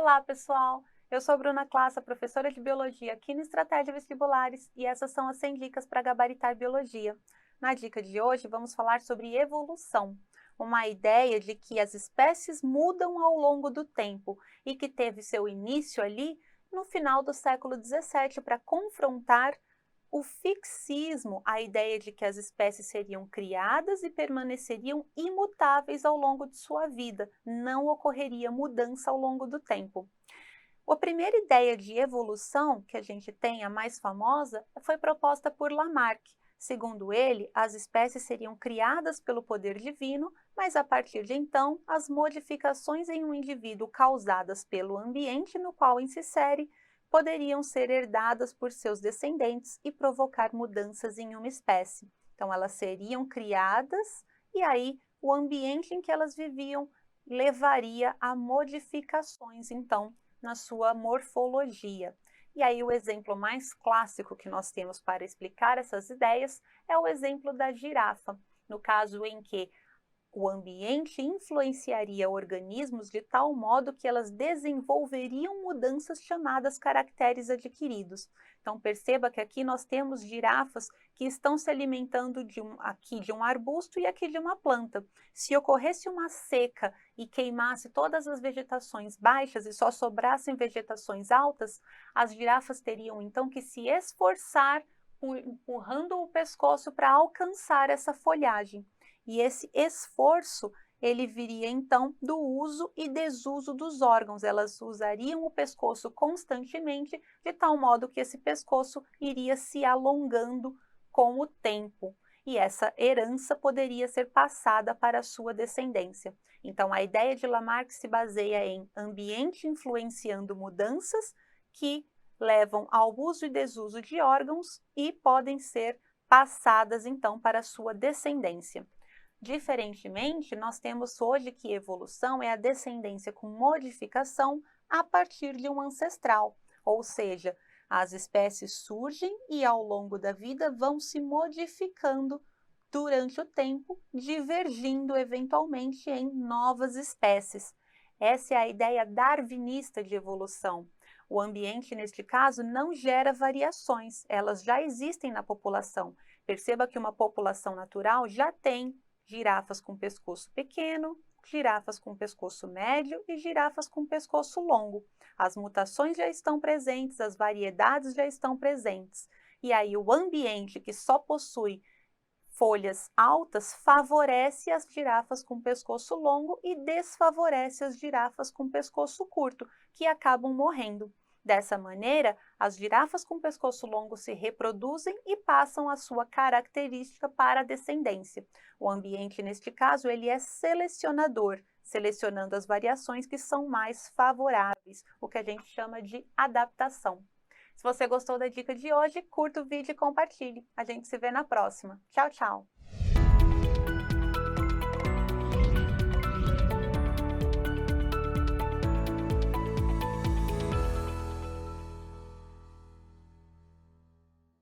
Olá, pessoal! Eu sou a Bruna Classa, professora de Biologia aqui no Estratégia Vestibulares, e essas são as 100 dicas para gabaritar Biologia. Na dica de hoje, vamos falar sobre evolução, uma ideia de que as espécies mudam ao longo do tempo e que teve seu início ali no final do século XVII para confrontar o fixismo, a ideia de que as espécies seriam criadas e permaneceriam imutáveis ao longo de sua vida, não ocorreria mudança ao longo do tempo. A primeira ideia de evolução que a gente tem, a mais famosa, foi proposta por Lamarck. Segundo ele, as espécies seriam criadas pelo poder divino, mas a partir de então, as modificações em um indivíduo causadas pelo ambiente no qual se insere poderiam ser herdadas por seus descendentes e provocar mudanças em uma espécie. Então, elas seriam criadas e aí o ambiente em que elas viviam levaria a modificações, então, na sua morfologia. E aí o exemplo mais clássico que nós temos para explicar essas ideias é o exemplo da girafa, no caso em que o ambiente influenciaria organismos de tal modo que elas desenvolveriam mudanças chamadas caracteres adquiridos. Então perceba que aqui nós temos girafas que estão se alimentando aqui de um arbusto e aqui de uma planta. Se ocorresse uma seca e queimasse todas as vegetações baixas e só sobrassem vegetações altas, as girafas teriam então que se esforçar empurrando o pescoço para alcançar essa folhagem. E esse esforço, ele viria então do uso e desuso dos órgãos. Elas usariam o pescoço constantemente, de tal modo que esse pescoço iria se alongando com o tempo. E essa herança poderia ser passada para a sua descendência. Então, a ideia de Lamarck se baseia em ambiente influenciando mudanças que levam ao uso e desuso de órgãos e podem ser passadas, então, para a sua descendência. Diferentemente, nós temos hoje que evolução é a descendência com modificação a partir de um ancestral, ou seja, as espécies surgem e ao longo da vida vão se modificando durante o tempo, divergindo eventualmente em novas espécies. Essa é a ideia darwinista de evolução. O ambiente, neste caso, não gera variações, elas já existem na população. Perceba que uma população natural já tem girafas com pescoço pequeno, girafas com pescoço médio e girafas com pescoço longo. As mutações já estão presentes, as variedades já estão presentes. E aí o ambiente que só possui folhas altas favorece as girafas com pescoço longo e desfavorece as girafas com pescoço curto, que acabam morrendo. Dessa maneira, as girafas com pescoço longo se reproduzem e passam a sua característica para a descendência. O ambiente, neste caso, ele é selecionador, selecionando as variações que são mais favoráveis, o que a gente chama de adaptação. Se você gostou da dica de hoje, curta o vídeo e compartilhe. A gente se vê na próxima. Tchau, tchau!